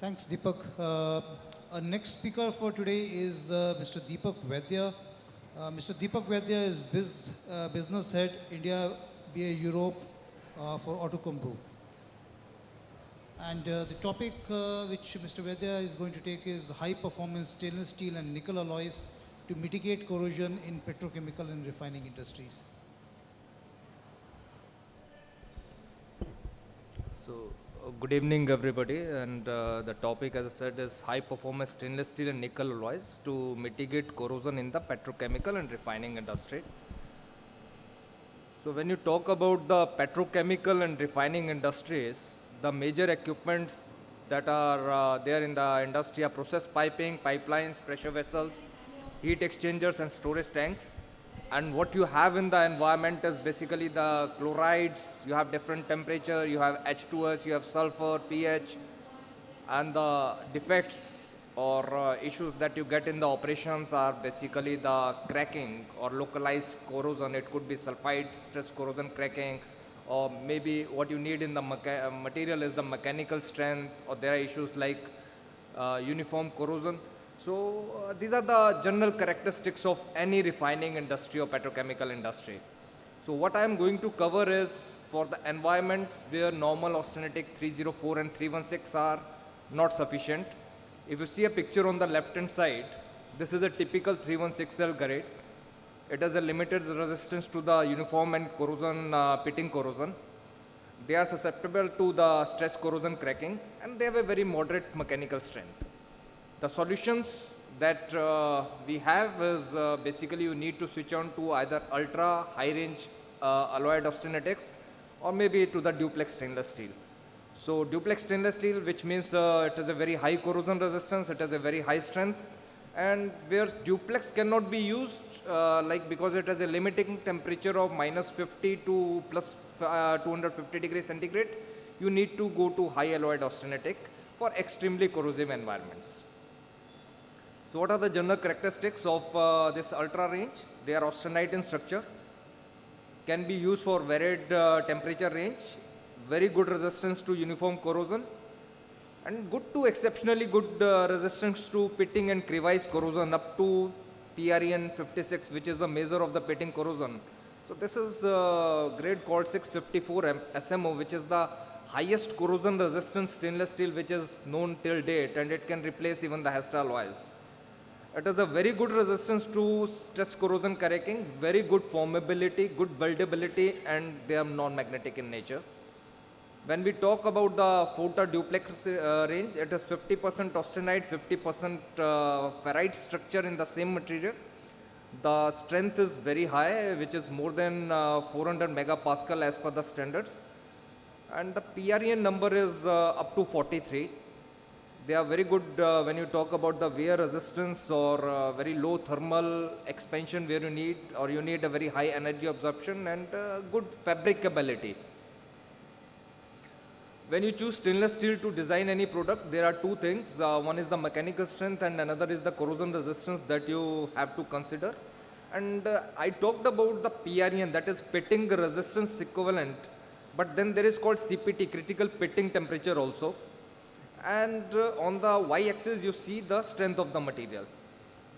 Thanks, Deepak. Our next speaker for today is Mr. Deepak Vaidya. Mr. Deepak Vaidya is Business Head, India, BA Europe for Outokumpu. And the topic which Mr. Vaidya is going to take is high performance stainless steel and nickel alloys to mitigate corrosion in petrochemical and refining industries. So, good evening everybody, and the topic, as I said, is high performance stainless steel and nickel alloys to mitigate corrosion in the petrochemical and refining industry. So when you talk about the petrochemical and refining industries, the major equipments that are there in the industry are process piping, pipelines, pressure vessels, heat exchangers and storage tanks. And what you have in the environment is basically the chlorides, you have different temperature, you have H2S, you have sulfur, pH, and the defects or issues that you get in the operations are basically the cracking or localized corrosion. It could be sulfide stress corrosion cracking, or maybe what you need in the material is the mechanical strength, or there are issues like uniform corrosion. So these are the general characteristics of any refining industry or petrochemical industry. So what I am going to cover is for the environments where normal austenitic 304 and 316 are not sufficient. If you see a picture on the left hand side, this is a typical 316L grade. It has a limited resistance to the uniform and corrosion, pitting corrosion. They are susceptible to the stress corrosion cracking, and they have a very moderate mechanical strength. The solutions that we have is basically you need to switch on to either ultra high range alloyed austenitics or maybe to the duplex stainless steel. So duplex stainless steel, which means it has a very high corrosion resistance, it has a very high strength, and where duplex cannot be used because it has a limiting temperature of minus 50 to plus 250 degrees centigrade, you need to go to high alloyed austenitic for extremely corrosive environments. So what are the general characteristics of this ultra range? They are austenite in structure, can be used for varied temperature range, very good resistance to uniform corrosion, and good to exceptionally good resistance to pitting and crevice corrosion up to PREN 56, which is the measure of the pitting corrosion. So this is grade called 654 SMO, which is the highest corrosion resistance stainless steel which is known till date, and it can replace even the Hesta alloys. It has a very good resistance to stress corrosion cracking, very good formability, good weldability, and they are non-magnetic in nature. When we talk about the Forta duplex range, it is 50% austenite, 50% ferrite structure in the same material. The strength is very high, which is more than 400 megapascal as per the standards. And the PREN number is up to 43. They are very good when you talk about the wear resistance or very low thermal expansion where you need a very high energy absorption and good fabricability. When you choose stainless steel to design any product, there are two things. One is the mechanical strength and another is the corrosion resistance that you have to consider. And I talked about the PREN, that is pitting resistance equivalent, but then there is called CPT, critical pitting temperature also. And on the y-axis you see the strength of the material.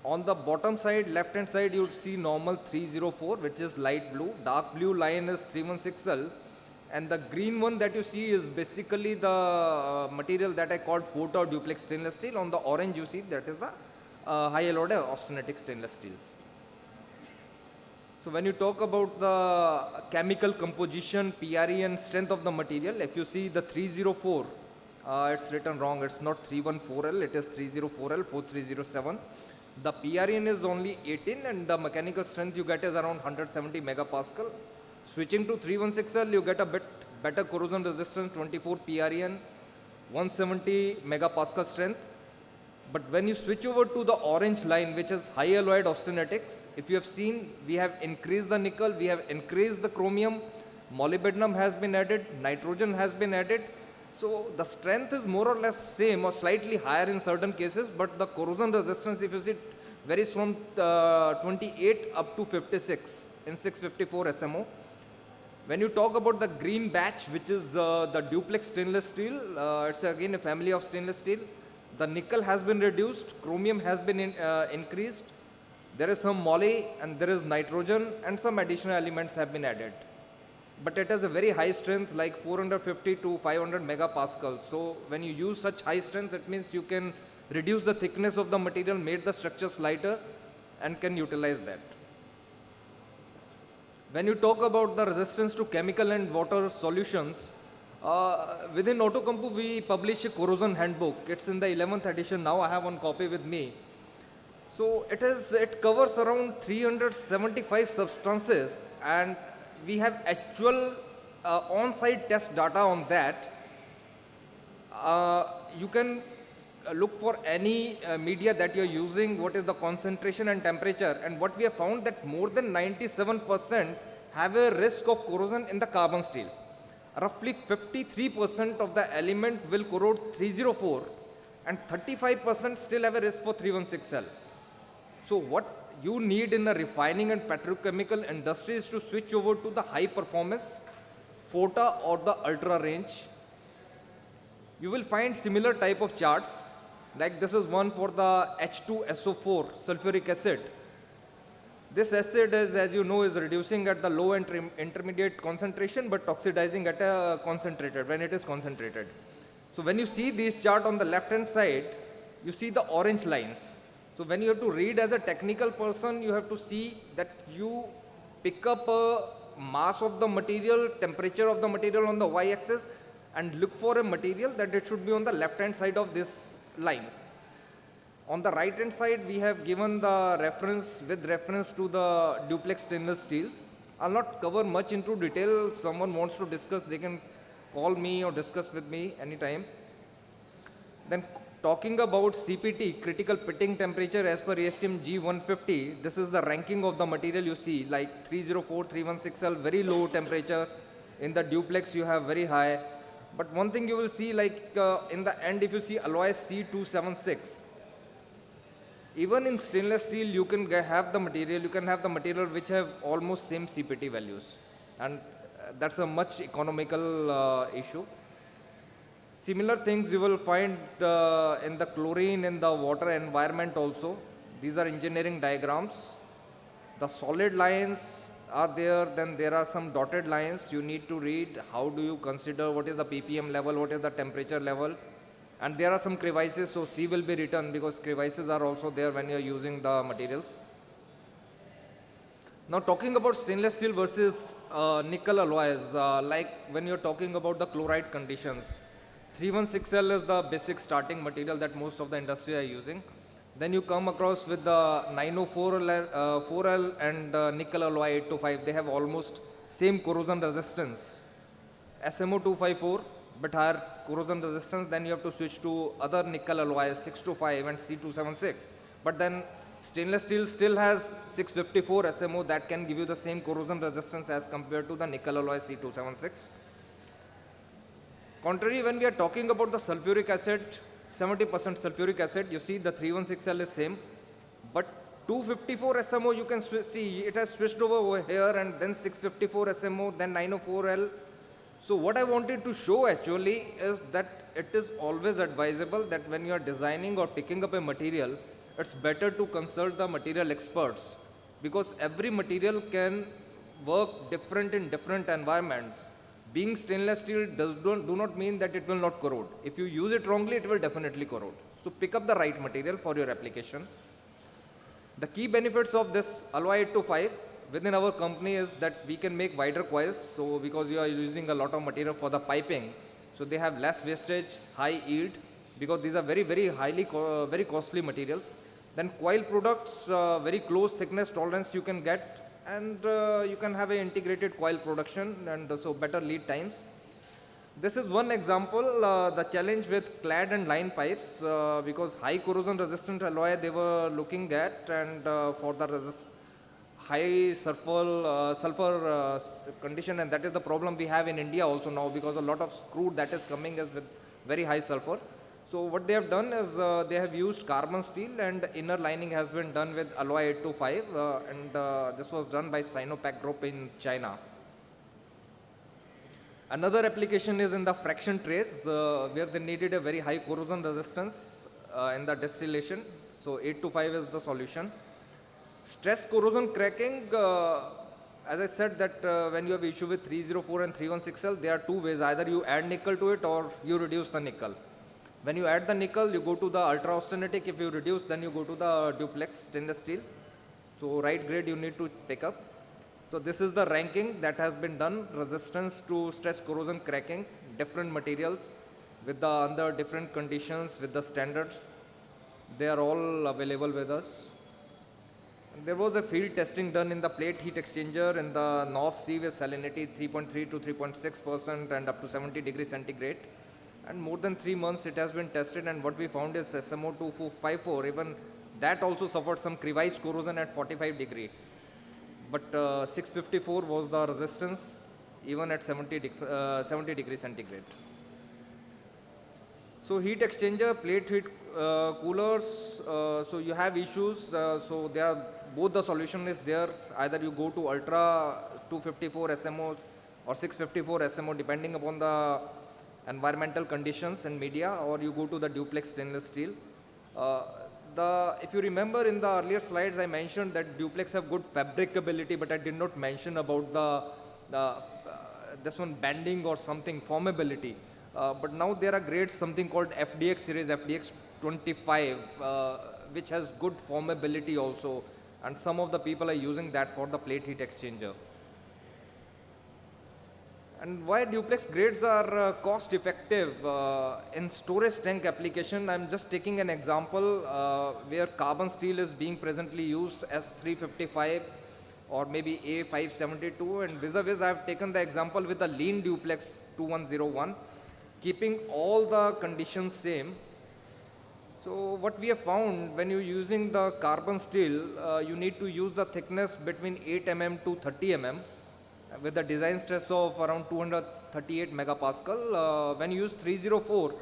On the bottom side, left hand side, you see normal 304, which is light blue. Dark blue line is 316L. And the green one that you see is basically the material that I called Forta duplex stainless steel. On the orange you see that is the high alloyed austenitic stainless steels. So when you talk about the chemical composition, PREN strength of the material, if you see the 304, it's written wrong, it's not 314L, it is 304L, 4307. The PREN is only 18 and the mechanical strength you get is around 170 megapascal. Switching to 316L, you get a bit better corrosion resistance, 24 PREN, 170 megapascal strength. But when you switch over to the orange line, which is high alloyed austenitics, if you have seen, we have increased the nickel, we have increased the chromium, molybdenum has been added, nitrogen has been added. So the strength is more or less same or slightly higher in certain cases, but the corrosion resistance, if you see, varies from 28 up to 56 in 654 SMO. When you talk about the green batch, which is the duplex stainless steel, it's again a family of stainless steel. The nickel has been reduced, chromium has been increased, there is some moly and there is nitrogen and some additional elements have been added. But it has a very high strength like 450 to 500 megapascals. So when you use such high strength, it means you can reduce the thickness of the material, make the structures lighter and can utilize that. When you talk about the resistance to chemical and water solutions, within Outokumpu we publish a corrosion handbook. It's in the 11th edition now. I have one copy with me. So it covers around 375 substances, and we have actual on-site test data on that. You can look for any media that you're using, what is the concentration and temperature, and what we have found that more than 97% have a risk of corrosion in the carbon steel. Roughly 53% of the element will corrode 304 and 35% still have a risk for 316L. So what you need in the refining and petrochemical industry is to switch over to the high performance FOTA or the ultra range. You will find similar type of charts, like this is one for the H2SO4 sulfuric acid. This acid is, as you know, is reducing at the low and intermediate concentration but oxidizing at a concentrated, when it is concentrated. So when you see this chart on the left hand side, you see the orange lines. So when you have to read as a technical person, you have to see that you pick up a mass of the material, temperature of the material on the y-axis, and look for a material that it should be on the left hand side of these lines. On the right hand side, we have given the reference with reference to the duplex stainless steels. I'll not cover much into detail. Someone wants to discuss, they can call me or discuss with me anytime. Then talking about CPT, critical pitting temperature as per ASTM G150, this is the ranking of the material you see, like 304, 316L, very low temperature. In the duplex, you have very high. But one thing you will see, like in the end, if you see alloy C276, even in stainless steel, you can have the material which have almost same CPT values. And that's a much economical issue. Similar things you will find in the chlorine, in the water environment also. These are engineering diagrams. The solid lines are there, then there are some dotted lines. You need to read how do you consider what is the ppm level, what is the temperature level. And there are some crevices, so C will be written because crevices are also there when you are using the materials. Now talking about stainless steel versus nickel alloys, like when you are talking about the chloride conditions, 316L is the basic starting material that most of the industry are using. Then you come across with the 904L and nickel alloy 825. They have almost same corrosion resistance. SMO 254, but higher corrosion resistance. Then you have to switch to other nickel alloys 625 and C276. But then stainless steel still has 654 SMO that can give you the same corrosion resistance as compared to the nickel alloy C276. Contrary, when we are talking about the sulfuric acid, 70% sulfuric acid, you see the 316L is same, but 254 SMO you can see it has switched over here, and then 654 SMO, then 904L. So what I wanted to show actually is that it is always advisable that when you are designing or picking up a material, it's better to consult the material experts, because every material can work different in different environments. Being stainless steel do not mean that it will not corrode. If you use it wrongly, it will definitely corrode. So pick up the right material for your application. The key benefits of this alloy 825 within our company is that we can make wider coils. So because you are using a lot of material for the piping, so they have less wastage, high yield, because these are very costly materials. Then coil products, very close thickness tolerance you can get, and you can have an integrated coil production, and so better lead times. This is one example, the challenge with clad and line pipes, because high corrosion resistant alloy they were looking at, and for the high sulfur condition, and that is the problem we have in India also now, because a lot of crude that is coming is with very high sulfur. So what they have done is they have used carbon steel, and inner lining has been done with alloy 825, and this was done by Sinopec Group in China. Another application is in the fraction trays, where they needed a very high corrosion resistance in the distillation. So 8 to 5 is the solution. Stress corrosion cracking, as I said that when you have issue with 304 and 316L, there are two ways. Either you add nickel to it or you reduce the nickel. When you add the nickel, you go to the ultra austenitic. If you reduce, then you go to the duplex stainless steel. So right grade you need to pick up. So this is the ranking that has been done, resistance to stress corrosion cracking, different materials with the under different conditions with the standards. They are all available with us. And there was a field testing done in the plate heat exchanger in the North Sea with salinity 3.3 to 3.6% and up to 70 degrees centigrade. And more than 3 months it has been tested, and what we found is SMO 254, even that also suffered some crevice corrosion at 45 degree. But 654 was the resistance even at 70 degrees centigrade. So heat exchanger, plate heat coolers, so you have issues. So there are both the solution is there. Either you go to Ultra 254 SMO or 654 SMO depending upon the environmental conditions and media, or you go to the duplex stainless steel. If you remember in the earlier slides, I mentioned that duplex have good fabricability, but I did not mention about this one bending or something formability. But now there are grades, something called FDX series, FDX 25, which has good formability also, and some of the people are using that for the plate heat exchanger. And why duplex grades are cost effective in storage tank application? I'm just taking an example where carbon steel is being presently used as 355 or maybe A572, and vis-a-vis I have taken the example with the lean duplex 2101, keeping all the conditions same. So what we have found, when you're using the carbon steel, you need to use the thickness between 8 mm to 30 mm with the design stress of around 238 megapascal. When you use 304,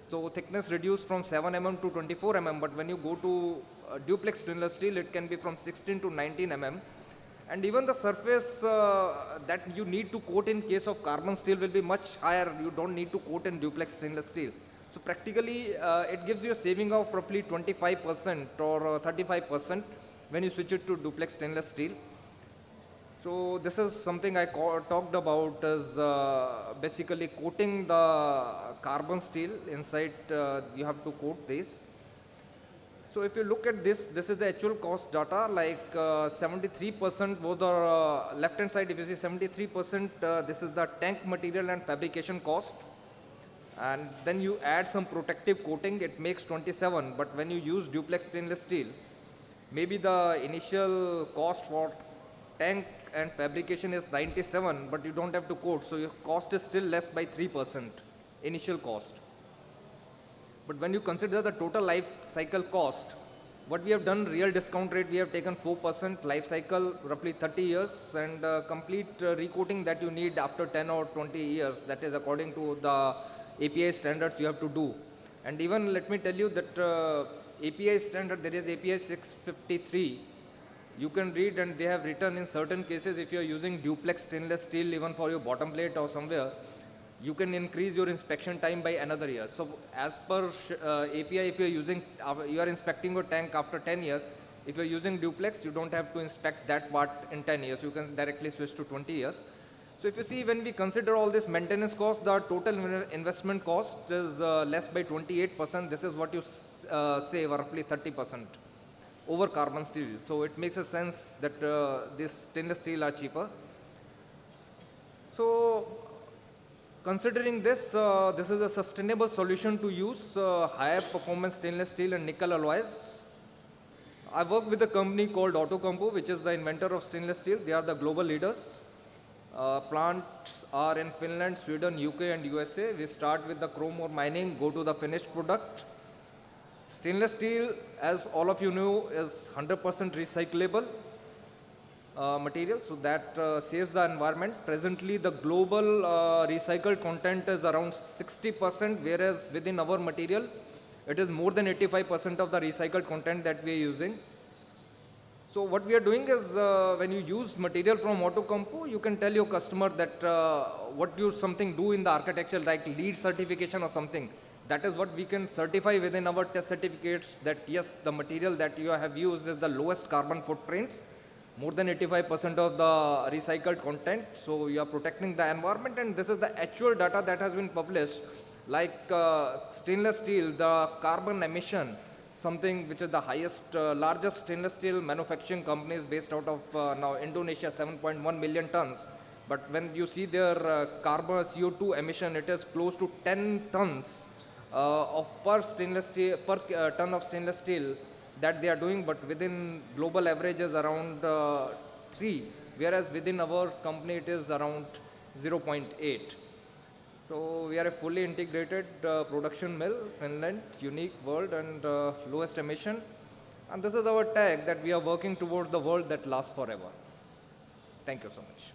so thickness reduced from 7 mm to 24 mm, but when you go to duplex stainless steel, it can be from 16 to 19 mm. And even the surface that you need to coat in case of carbon steel will be much higher. You don't need to coat in duplex stainless steel. So practically, it gives you a saving of roughly 25% or 35% when you switch it to duplex stainless steel. So this is something I talked about as basically coating the carbon steel inside. You have to coat this. So if you look at this, this is the actual cost data. Like 73% was the left hand side. If you see 73%, this is the tank material and fabrication cost. And then you add some protective coating, it makes 27. But when you use duplex stainless steel, maybe the initial cost for tank and fabrication is 97, but you don't have to coat, so your cost is still less by 3% initial cost. But when you consider the total life cycle cost, what we have done, real discount rate, we have taken 4%, life cycle roughly 30 years, and complete recoating that you need after 10 or 20 years, that is according to the API standards you have to do. And even let me tell you that API standard, there is API 653, you can read, and they have written in certain cases, if you are using duplex stainless steel even for your bottom plate or somewhere, you can increase your inspection time by another year. So as per API, if you are using, you are inspecting your tank after 10 years, if you are using duplex, you don't have to inspect that part in 10 years, you can directly switch to 20 years. So if you see, when we consider all this maintenance cost, the total investment cost is less by 28%. This is what you save, roughly 30% over carbon steel. So it makes a sense that this stainless steel are cheaper. So considering this, this is a sustainable solution to use higher performance stainless steel and nickel alloys. I work with a company called Outokumpu, which is the inventor of stainless steel. They are the global leaders. Plants are in Finland, Sweden, UK and USA. We start with the chrome ore mining, go to the finished product. Stainless steel, as all of you know, is 100% recyclable material, so that saves the environment. Presently, the global recycled content is around 60%, whereas within our material, it is more than 85% of the recycled content that we are using. So what we are doing is when you use material from Autocompo, you can tell your customer that what you something do in the architecture like LEED certification or something. That is what we can certify within our test certificates that yes, the material that you have used is the lowest carbon footprints, more than 85% of the recycled content. So you are protecting the environment, and this is the actual data that has been published. Like stainless steel, the carbon emission, something which is the highest, largest stainless steel manufacturing companies based out of now Indonesia, 7.1 million tons. But when you see their carbon CO2 emission, it is close to 10 tons of per stainless steel, per ton of stainless steel that they are doing, but within global averages around 3, whereas within our company it is around 0.8. So we are a fully integrated production mill, Finland, unique world and lowest emission. And this is our tag that we are working towards the world that lasts forever. Thank you so much.